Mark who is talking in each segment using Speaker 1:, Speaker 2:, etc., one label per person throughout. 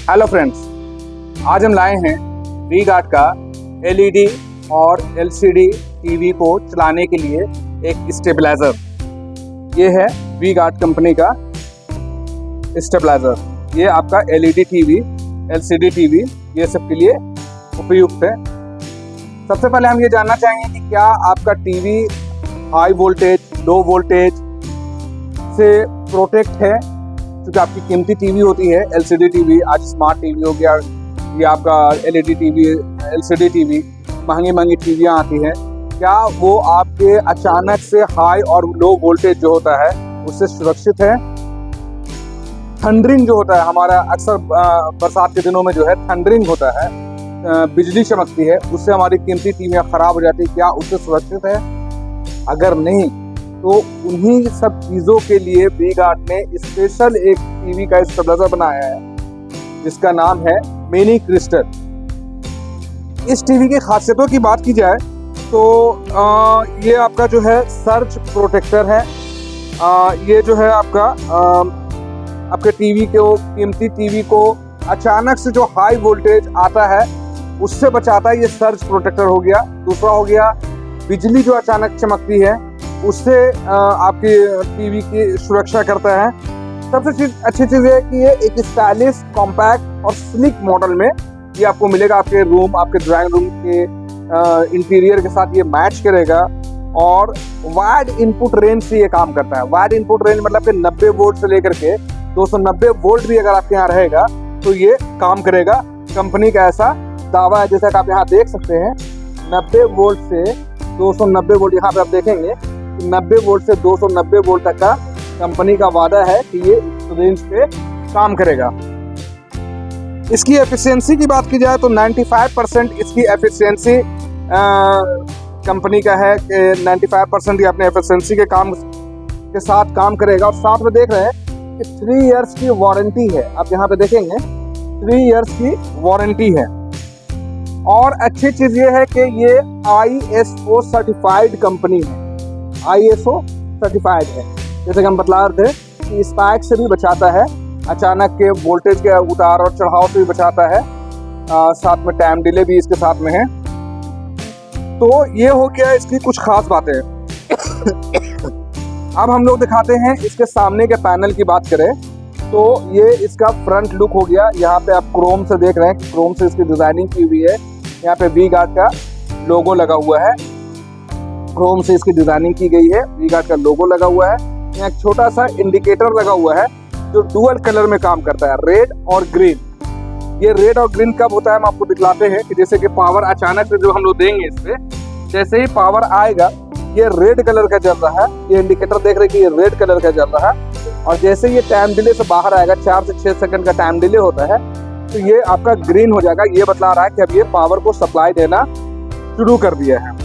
Speaker 1: Hello friends, आज हम लाए हैं वी गार्ड का एलईडी और एलसीडी टीवी को चलाने के लिए एक स्टेबलाइज़र। ये है वी गार्ड कंपनी का स्टेबलाइज़र। ये आपका एलईडी टीवी, एलसीडी टीवी ये सब के लिए उपयुक्त है। सबसे पहले हम ये जानना चाहेंगे कि क्या आपका TV high voltage, low voltage से प्रोटेक्ट है। क्योंकि आपकी कीमती टीवी होती है एलसीडी टीवी, आज स्मार्ट टीवी हो गया, ये आपका एलईडी टीवी, एलसीडी टीवी, महंगी टीवियाँ आती हैं। क्या वो आपके अचानक से हाई और लो वोल्टेज जो होता है उससे सुरक्षित है। थंडरिंग जो होता है हमारा, अक्सर बरसात के दिनों में जो है थंडरिंग होता है, बिजली चमकती है, उससे हमारी कीमती टीवियाँ खराब हो जाती है। क्या उससे सुरक्षित है? अगर नहीं तो उन्हीं सब चीज़ों के लिए वी गार्ड ने स्पेशल एक टीवी का स्टेबलाइजर बनाया है जिसका नाम है मिनी क्रिस्टल। इस टीवी की खासियतों की बात की जाए तो ये आपका जो है सर्ज प्रोटेक्टर है। ये जो है आपका आपके टीवी को, कीमती टीवी को अचानक से जो हाई वोल्टेज आता है उससे बचाता है। ये सर्ज प्रोटेक्टर हो गया। दूसरा हो गया बिजली जो अचानक चमकती है उससे आपकी टीवी की सुरक्षा करता है। सबसे अच्छी चीज़ है कि ये एक स्टाइलिश, कॉम्पैक्ट और स्लिक मॉडल में ये आपको मिलेगा। आपके रूम, आपके ड्राइंग रूम के इंटीरियर के साथ ये मैच करेगा और वाइड इनपुट रेंज से ये काम करता है। वाइड इनपुट रेंज मतलब कि 90 वोल्ट से लेकर के 290 वोल्ट भी अगर आपके यहाँ रहेगा तो ये काम करेगा। कंपनी का ऐसा दावा है, जैसा कि आप यहाँ देख सकते हैं। 90 वोल्ट से 290 वोल्ट, यहाँ पे आप देखेंगे 90 वोल्ट से 290 वोल्ट तक का कंपनी का वादा है कि ये रेंज पे काम करेगा। इसकी एफिशिएंसी की बात की जाए तो 95% इसकी एफिशिएंसी कंपनी का है कि 95% ये अपने एफिशिएंसी के साथ काम करेगा। और साथ में देख रहे हैं कि 3 इयर्स की वारंटी है। आप यहाँ पे देखेंगे 3 इयर्स की वारंटी है। और अच्छी चीज़ ये है कि ये ISO सर्टिफाइड कंपनी है। ISO सर्टिफाइड है। जैसे कि हम बता रहे थे कि स्पाइक से भी बचाता है, अचानक के वोल्टेज के उतार और चढ़ाव से भी बचाता है। साथ में टाइम डिले भी इसके साथ में है। तो ये हो गया इसकी कुछ खास बातें। अब हम लोग दिखाते हैं इसके सामने के पैनल की बात करें तो ये इसका फ्रंट लुक हो गया। यहाँ पे आप क्रोम से देख रहे हैं, क्रोम से इसकी डिजाइनिंग की हुई है। यहाँ पे वी गार्ड का लोगो लगा हुआ है, क्रोम से इसकी डिजाइनिंग की गई है। वी गार्ड का लोगो लगा हुआ है। यहाँ एक छोटा सा इंडिकेटर लगा हुआ है जो डुअल कलर में काम करता है, रेड और ग्रीन। ये रेड और ग्रीन कब होता है हम आपको दिखलाते हैं कि जैसे कि पावर अचानक से जो हम लोग देंगे इस पे, जैसे ही पावर आएगा ये रेड कलर का जल रहा है। ये इंडिकेटर देख रहे हैं कि ये रेड कलर का जल रहा है। और जैसे ये टाइम डिले से बाहर आएगा, 4 से 6 सेकंड का टाइम डिले होता है, तो ये आपका ग्रीन हो जाएगा। ये बतला रहा है कि अब ये पावर को सप्लाई देना शुरू कर दिया है।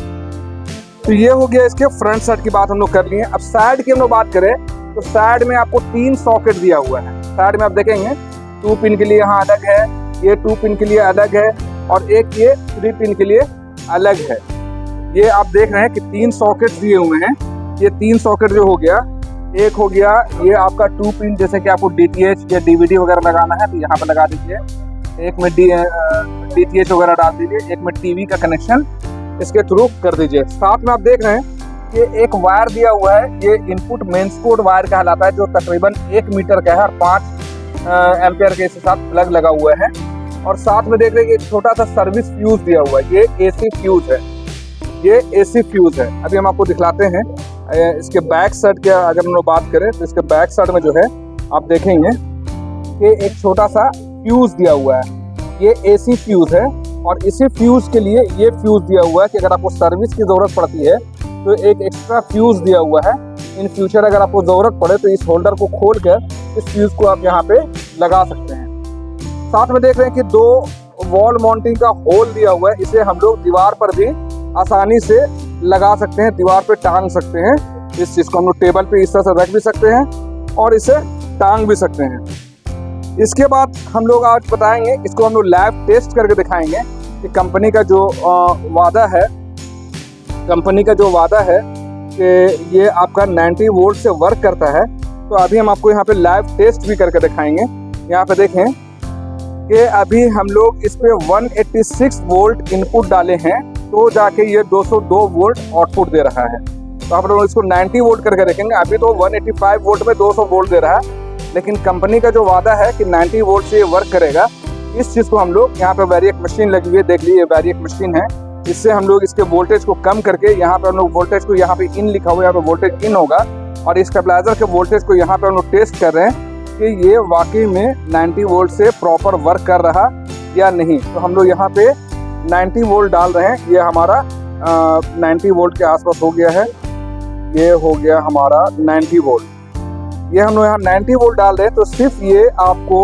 Speaker 1: तो ये हो गया इसके फ्रंट साइड की बात हम लोग कर लिए। अब साइड की हम लोग बात करें तो साइड में आपको 3 सॉकेट दिया हुआ है। साइड में आप देखेंगे 2 पिन के लिए यहाँ अलग है, ये 2 पिन के लिए अलग है और एक ये 3 पिन के लिए अलग है। ये आप देख रहे हैं कि 3 सॉकेट दिए हुए हैं। ये 3 सॉकेट जो हो गया, एक हो गया ये आपका 2 पिन, जैसे कि आपको DTH या DVD वगैरह लगाना है तो यहाँ पर लगा दीजिए। एक में DTH वगैरह डाल दीजिए, एक में टीवी का कनेक्शन इसके थ्रू कर दीजिए। साथ में आप देख रहे हैं कि एक वायर दिया हुआ है। ये इनपुट मेंस कोड वायर कहलाता है जो तकरीबन 1 मीटर का है और 5 एम्पियर के साथ प्लग लगा हुआ है। और साथ में देख रहे हैं कि एक छोटा सा सर्विस फ्यूज दिया हुआ है। ये AC फ्यूज है, ये AC फ्यूज है। अभी हम आपको दिखलाते हैं। इसके बैक साइड की अगर हम लोग बात करें तो इसके बैक साइड में जो है आप देखेंगे कि एक छोटा सा फ्यूज दिया हुआ है। ये AC फ्यूज है और इसी फ्यूज के लिए ये फ्यूज दिया हुआ है कि अगर आपको सर्विस की ज़रूरत पड़ती है तो एक एक्स्ट्रा फ्यूज दिया हुआ है। इन फ्यूचर अगर आपको ज़रूरत पड़े तो इस होल्डर को खोल कर इस फ्यूज को आप यहाँ पे लगा सकते हैं। साथ में देख रहे हैं कि 2 वॉल माउंटिंग का होल दिया हुआ है। इसे हम लोग दीवार पर भी आसानी से लगा सकते हैं, दीवार पे टांग सकते हैं। इस चीज़ को हम लोग टेबल पे इस तरह से रख भी सकते हैं और इसे टांग भी सकते हैं। इसके बाद हम लोग आज बताएंगे, इसको हम लोग लाइव टेस्ट करके दिखाएंगे कि कंपनी का जो वादा है कि ये आपका 90 वोल्ट से वर्क करता है। तो अभी हम आपको यहाँ पे लाइव टेस्ट भी करके दिखाएंगे। यहाँ पे देखें कि अभी हम लोग इस पे 186 वोल्ट इनपुट डाले हैं तो जाके ये 202 वोल्ट आउटपुट दे रहा है। तो आप लोग इसको 90 वोल्ट करके देखेंगे, अभी तो 185 वोल्ट में 200 वोल्ट दे रहा है, लेकिन कंपनी का जो वादा है कि 90 वोल्ट से ये वर्क करेगा, इस चीज़ को हम लोग यहाँ पे वेरिएक मशीन लगी हुई है, देख लीजिए वेरिएक मशीन है, इससे हम लोग इसके वोल्टेज को कम करके यहाँ पे हम लोग वोल्टेज को यहाँ पे इन लिखा हुआ है, यहाँ पे वोल्टेज इन होगा और इस स्टेबलाइजर के वोल्टेज को यहाँ पे हम लोग टेस्ट कर रहे हैं कि ये वाकई में 90 वोल्ट से प्रॉपर वर्क कर रहा या नहीं। तो हम लोग यहाँ पे 90 वोल्ट डाल रहे हैं, ये हमारा 90 वोल्ट के आसपास हो गया है, ये हो गया हमारा 90 वोल्ट। ये हम लोग यहाँ 90 वोल्ट डाल रहे हैं, तो सिर्फ ये आपको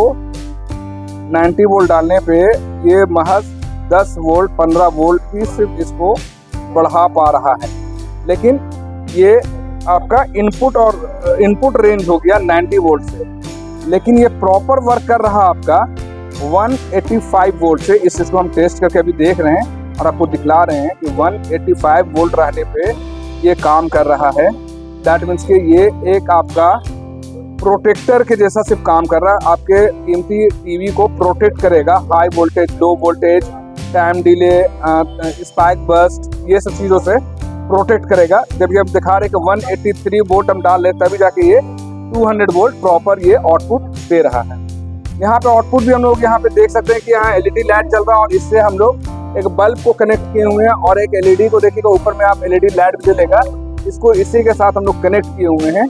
Speaker 1: 90 वोल्ट डालने पे ये महज 10 वोल्ट 15 वोल्ट ही सिर्फ इसको बढ़ा पा रहा है, लेकिन ये आपका इनपुट रेंज हो गया 90 वोल्ट से, लेकिन ये प्रॉपर वर्क कर रहा आपका 185 वोल्ट से। इस चीज़ को हम टेस्ट करके अभी देख रहे हैं और आपको दिखला रहे हैं कि 185 वोल्ट रहने पे ये काम कर रहा है। दैट मीन्स कि ये एक आपका प्रोटेक्टर के जैसा सिर्फ काम कर रहा है, आपके कीमती टीवी को प्रोटेक्ट करेगा, high voltage low voltage time delay spike burst ये सब चीज़ों से प्रोटेक्ट करेगा। जब ये हम दिखा रहे कि 183 वोल्ट हम डाल रहे तभी जाके ये 200 वोल्ट प्रॉपर ये आउटपुट दे रहा है। यहाँ पे आउटपुट भी हम लोग यहाँ पे देख सकते हैं कि यहाँ एलईडी लाइट चल रहा है और इससे हम लोग एक बल्ब को कनेक्ट किए हुए हैं और एक एलईडी को देखिएगा ऊपर में आप एलईडी लाइट भी जलेगा, इसको इसी के साथ हम लोग कनेक्ट किए हुए हैं।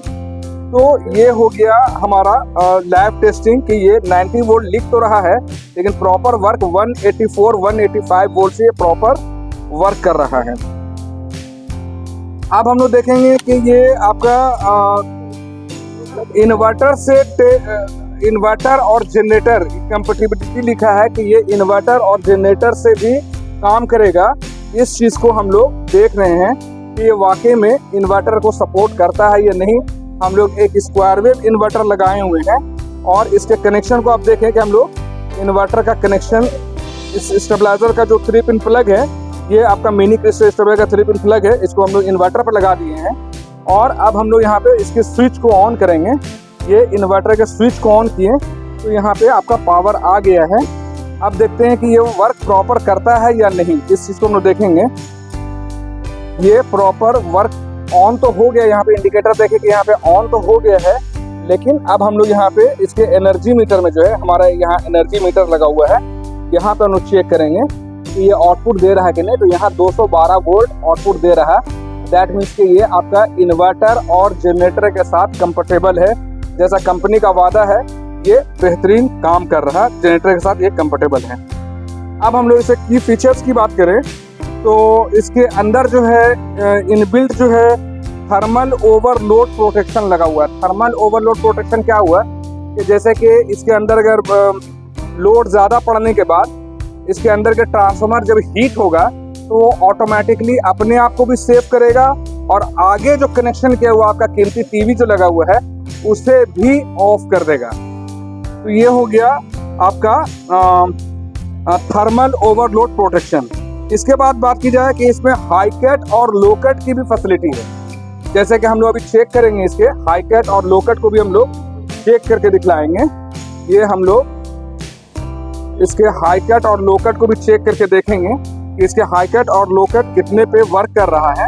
Speaker 1: तो ये हो गया हमारा लैब टेस्टिंग कि ये 90 वोल्ट लिख तो रहा है लेकिन प्रॉपर वर्क 184 185 वोल्ट से प्रॉपर वर्क कर रहा है। अब हम लोग देखेंगे कि ये आपका इन्वर्टर और जनरेटर कंपैटिबिलिटी लिखा है कि ये इन्वर्टर और जनरेटर से भी काम करेगा। इस चीज़ को हम लोग देख रहे हैं कि ये वाकई में इन्वर्टर को सपोर्ट करता है या नहीं। हम लोग एक स्क्वायर वेव इन्वर्टर लगाए हुए हैं और इसके कनेक्शन को आप देखें कि हम लोग इन्वर्टर का कनेक्शन इस स्टेबलाइजर का जो 3 पिन प्लग है, ये आपका मिनी क्रिस्टल स्टेबलाइजर का 3 पिन प्लग है, इसको हम लोग इन्वर्टर पर लगा दिए हैं और अब हम लोग यहाँ पे इसके स्विच को ऑन करेंगे। ये इन्वर्टर के स्विच को ऑन किए तो यहाँ पे आपका पावर आ गया है। अब देखते हैं कि ये वर्क प्रॉपर करता है या नहीं, इस चीज़ को हम लोग देखेंगे। ये प्रॉपर वर्क ऑन तो हो गया, यहाँ पे इंडिकेटर देखें कि यहाँ पे ऑन तो हो गया है, लेकिन अब हम लोग यहाँ पे इसके एनर्जी मीटर में जो है हमारा यहाँ एनर्जी मीटर लगा हुआ है, यहाँ पे हम लोग चेक करेंगे कि ये आउटपुट दे रहा है कि नहीं। तो यहाँ 212 वोल्ट आउटपुट दे रहा है। दैट मीन्स कि ये आपका इन्वर्टर और जनरेटर के साथ कंफर्टेबल है, जैसा कंपनी का वादा है ये बेहतरीन काम कर रहा है, जनरेटर के साथ ये कंफर्टेबल है। अब हम लोग इसे की फीचर्स की बात करें तो इसके अंदर जो है इनबिल्ट जो है थर्मल ओवरलोड प्रोटेक्शन लगा हुआ है। थर्मल ओवरलोड प्रोटेक्शन क्या हुआ कि जैसे कि इसके अंदर अगर लोड ज़्यादा पड़ने के बाद इसके अंदर के ट्रांसफार्मर जब हीट होगा तो वो ऑटोमेटिकली अपने आप को भी सेव करेगा और आगे जो कनेक्शन किया हुआ आपका कीमती टीवी जो लगा हुआ है उसे भी ऑफ कर देगा। तो ये हो गया आपका थर्मल ओवरलोड प्रोटेक्शन। इसके बाद बात की जाए कि इसमें हाई कट और लो कट की भी फैसिलिटी है। जैसे कि हम लोग अभी चेक करेंगे इसके हाई कट और लो कट को भी हम लोग चेक करके दिखलाएंगे। ये हम लोग इसके हाई कट और लो कट को भी चेक करके देखेंगे कि इसके हाई कट और लो कट कितने पे वर्क कर रहा है।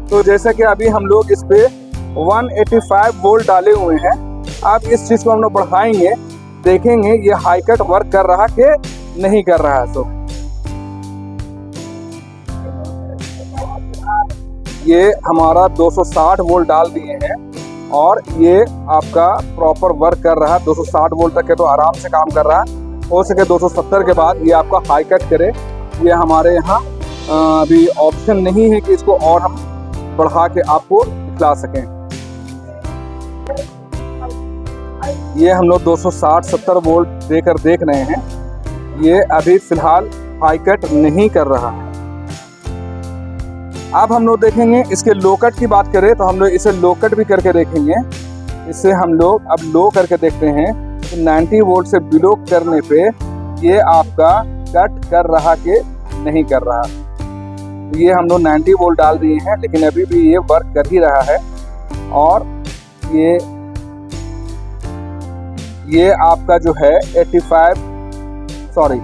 Speaker 1: तो जैसे कि अभी हम लोग इस पे 185 वोल्ट डाले हुए हैं। अब इस चीज़ को हम लोग बढ़ाएंगे, देखेंगे ये हाई कट वर्क कर रहा कि नहीं कर रहा है। तो ये हमारा 260 वोल्ट डाल दिए हैं और ये आपका प्रॉपर वर्क कर रहा है। 260 वोल्ट तक के तो आराम से काम कर रहा है। हो सके 270 के बाद ये आपका हाई कट करे। ये हमारे यहाँ अभी ऑप्शन नहीं है कि इसको और हम बढ़ा के आपको दिखला सकें। ये हम लोग 260-70 वोल्ट देकर देख रहे हैं, ये अभी फिलहाल हाई कट नहीं कर रहा है। अब हम लोग देखेंगे इसके लो कट की बात करें तो हम लोग इसे लो कट भी करके देखेंगे। इसे हम लोग अब लो करके देखते हैं कि 90 वोल्ट से बिलो करने पे ये आपका कट कर रहा कि नहीं कर रहा। ये हम लोग 90 वोल्ट डाल दिए हैं लेकिन अभी भी ये वर्क कर ही रहा है। और ये आपका जो है 85 सॉरी,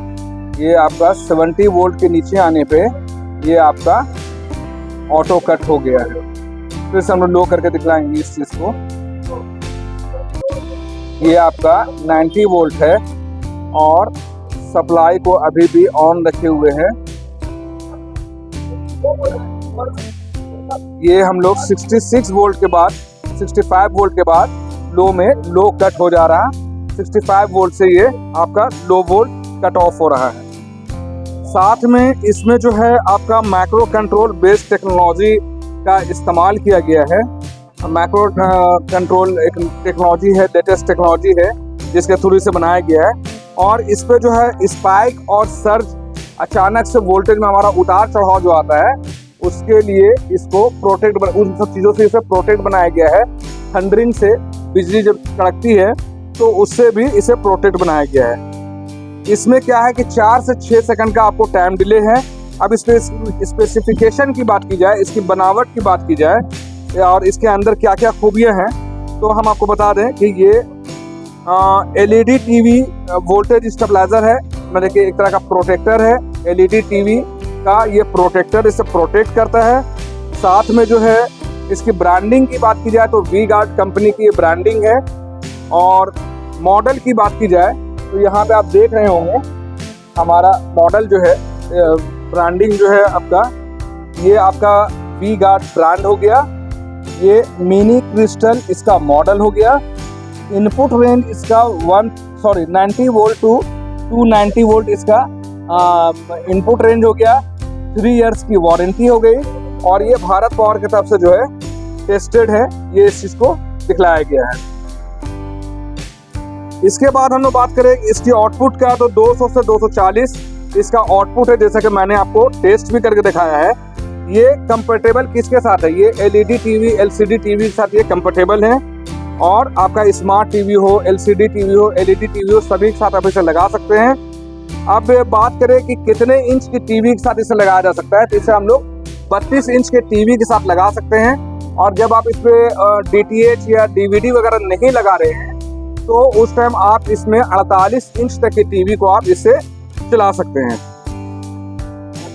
Speaker 1: ये आपका 70 वोल्ट के नीचे आने पे ये आपका ऑटो कट हो गया है। फिर से हम लोग लो करके दिखलाएंगे इस चीज़ को। ये आपका 90 वोल्ट है और सप्लाई को अभी भी ऑन रखे हुए हैं। ये हम लोग 66 वोल्ट के बाद 65 वोल्ट के बाद लो में लो कट हो जा रहा है। 65 वोल्ट से ये आपका लो वोल्ट कट ऑफ हो रहा है। साथ में इसमें जो है आपका मैक्रो कंट्रोल बेस्ड टेक्नोलॉजी का इस्तेमाल किया गया है। मैक्रो कंट्रोल एक टेक्नोलॉजी है, लेटेस्ट टेक्नोलॉजी है जिसके थ्रू इसे बनाया गया है। और इस पे जो है स्पाइक और सर्ज, अचानक से वोल्टेज में हमारा उतार चढ़ाव जो आता है उसके लिए इसको प्रोटेक्ट, उन सब चीज़ों से इसे प्रोटेक्ट बनाया गया है। थंडरिंग से, बिजली जब कड़कती है तो उससे भी इसे प्रोटेक्ट बनाया गया है। इसमें क्या है कि 4 से 6 सेकंड का आपको टाइम डिले है। अब इस पे स्पेसिफिकेशन की बात की जाए, इसकी बनावट की बात की जाए और इसके अंदर क्या क्या खूबियाँ हैं, तो हम आपको बता दें कि ये LED टीवी वोल्टेज स्टेबलाइजर है, मतलब कि एक तरह का प्रोटेक्टर है। LED टीवी का ये प्रोटेक्टर इसे प्रोटेक्ट करता है। साथ में जो है इसकी ब्रांडिंग की बात की जाए तो वी गार्ड कंपनी की ये ब्रांडिंग है। और मॉडल की बात की जाए तो यहाँ पे आप देख रहे होंगे हमारा मॉडल जो है, ब्रांडिंग जो है आपका, ये आपका वी गार्ड ब्रांड हो गया। ये मिनी क्रिस्टल इसका मॉडल हो गया। इनपुट रेंज इसका 90 वोल्ट टू 290 वोल्ट इसका इनपुट रेंज हो गया। 3 इयर्स की वारंटी हो गई और ये भारत पावर की तरफ से जो है टेस्टेड है, ये इस चीज़ को दिखलाया गया है। इसके बाद हम लोग बात करें इसकी आउटपुट का, तो 200 से 240 इसका आउटपुट है, जैसा कि मैंने आपको टेस्ट भी करके दिखाया है। ये कंफर्टेबल किसके साथ है, ये LED टीवी, LCD टीवी के साथ ये कंफर्टेबल है। और आपका स्मार्ट टीवी हो, LCD टीवी हो, LED टीवी हो, सभी के साथ आप इसे लगा सकते हैं। अब बात करें कि कितने इंच की टीवी के साथ इसे लगाया जा सकता है, तो इसे हम लोग 32 इंच के टीवी के साथ लगा सकते हैं। और जब आप इस पे DTH या DVD वगैरह नहीं लगा रहे हैं तो उस टाइम आप इसमें 48 इंच तक की टीवी को आप इससे चला सकते हैं।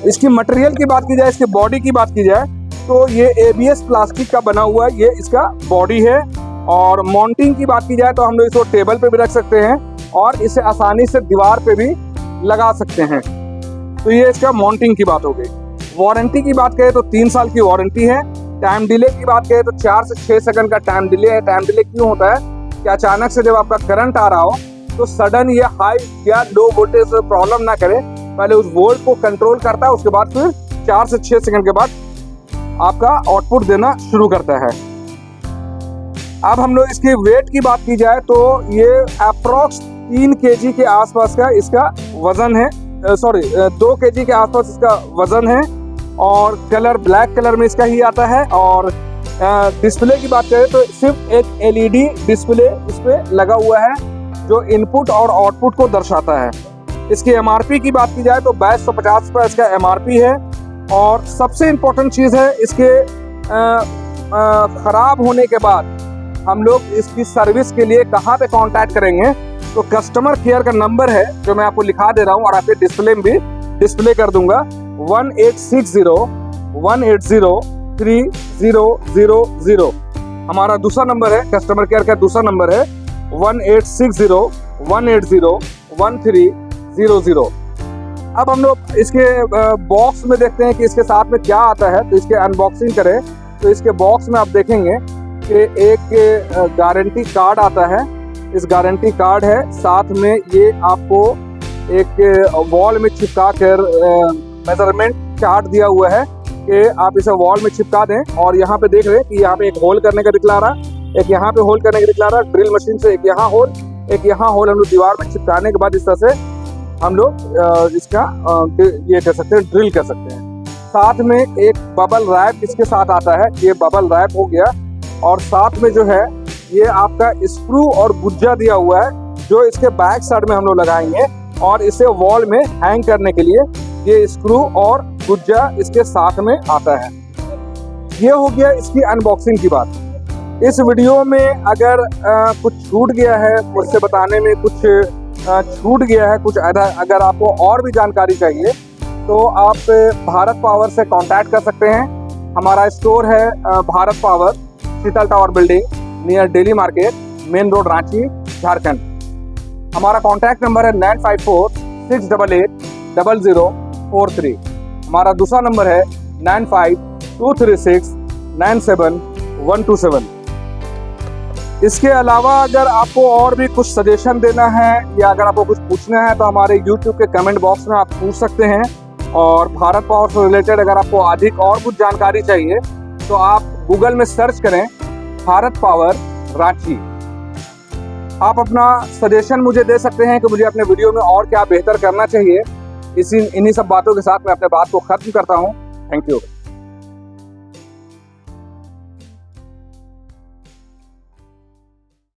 Speaker 1: इसकी मटेरियल की बात की जाए, इसकी बॉडी की बात की जाए तो ये ABS प्लास्टिक का बना हुआ है, ये इसका बॉडी है। और माउंटिंग की बात की जाए तो हम लोग इसको टेबल पे भी रख सकते हैं और इसे आसानी से दीवार पे भी लगा सकते हैं। तो ये इसका माउंटिंग की बात हो गई। वारंटी की बात करें तो 3 साल की वारंटी है। टाइम डिले की बात करें तो 4 से 6 सेकंड का टाइम डिले है। टाइम डिले क्यों होता है कि अचानक से जब आपका करंट आ रहा हो तो सडन ये हाई या लो वोल्टेज से प्रॉब्लम ना करे, पहले उस वोल्ट को कंट्रोल करता है, उसके बाद फिर 4 से 6 सेकंड के बाद आपका आउटपुट देना शुरू करता है। अब हम लोग इसकी वेट की बात की जाए तो ये अप्रोक्स 3 kg के आसपास का इसका वजन है, 2 kg के आसपास इसका वजन है। और कलर ब्लैक कलर में इसका ही आता है। और डिस्प्ले की बात करें तो सिर्फ एक LED डिस्प्ले इस पे लगा हुआ है जो इनपुट और आउटपुट को दर्शाता है। इसकी MRP की बात की जाए तो 2250 रुपये इसका MRP है। और सबसे इम्पोर्टेंट चीज़ है, इसके ख़राब होने के बाद हम लोग इसकी सर्विस के लिए कहाँ पे कांटेक्ट करेंगे, तो कस्टमर केयर का नंबर है जो मैं आपको लिखा दे रहा हूँ और आपके डिस्प्ले में भी डिस्प्ले कर दूंगा, 1860-180-3000। हमारा दूसरा नंबर है, कस्टमर केयर का दूसरा नंबर है 1860-180-1300। अब हम लोग इसके बॉक्स में देखते हैं कि इसके साथ में क्या आता है। तो इसके अनबॉक्सिंग करें तो इसके बॉक्स में आप देखेंगे कि एक गारंटी कार्ड आता है। इस गारंटी कार्ड है, साथ में ये आपको एक वॉल में चिपका कर मेजरमेंट चार्ट दिया हुआ है कि आप इसे वॉल में चिपका दें। और यहाँ पे देख रहे हैं कि यहाँ पे एक होल करने का दिखला रहा है, एक यहाँ पे होल करने का दिखला रहा है ड्रिल मशीन से, एक यहाँ होल, एक यहाँ होल। हम लोग दीवार में चिपकाने के बाद इस तरह से हम लोग इसका ये कर सकते हैं, ड्रिल कर सकते हैं। साथ में एक बबल रैप इसके साथ आता है, ये बबल रैप हो गया। और साथ में जो है ये आपका स्क्रू और गुज्जा दिया हुआ है जो इसके बैक साइड में हम लोग लगाएंगे। और इसे वॉल में हैंग करने के लिए ये स्क्रू और गुज्जा इसके साथ में आता है। ये हो गया इसकी अनबॉक्सिंग की बात। इस वीडियो में अगर कुछ छूट गया है, मुझसे बताने में कुछ छूट गया है कुछ। अगर आपको और भी जानकारी चाहिए तो आप भारत पावर से कांटेक्ट कर सकते हैं। हमारा स्टोर है Bharat power, Sheetal tower building, near daily market, main road, Ranchi, Jharkhand. हमारा कॉन्टैक्ट नंबर है 9546880043। हमारा दूसरा नंबर है 9523697127। इसके अलावा अगर आपको और भी कुछ सजेशन देना है या अगर आपको कुछ पूछना है तो हमारे YouTube के कमेंट बॉक्स में आप पूछ सकते हैं। और भारत पावर से रिलेटेड अगर आपको अधिक और कुछ जानकारी चाहिए तो आप गूगल में सर्च करें भारत पावर रांची। आप अपना सजेशन मुझे दे सकते हैं कि मुझे अपने वीडियो में और क्या बेहतर करना चाहिए। इन्हीं सब बातों के साथ मैं अपने बात को खत्म करता हूँ। Thank you.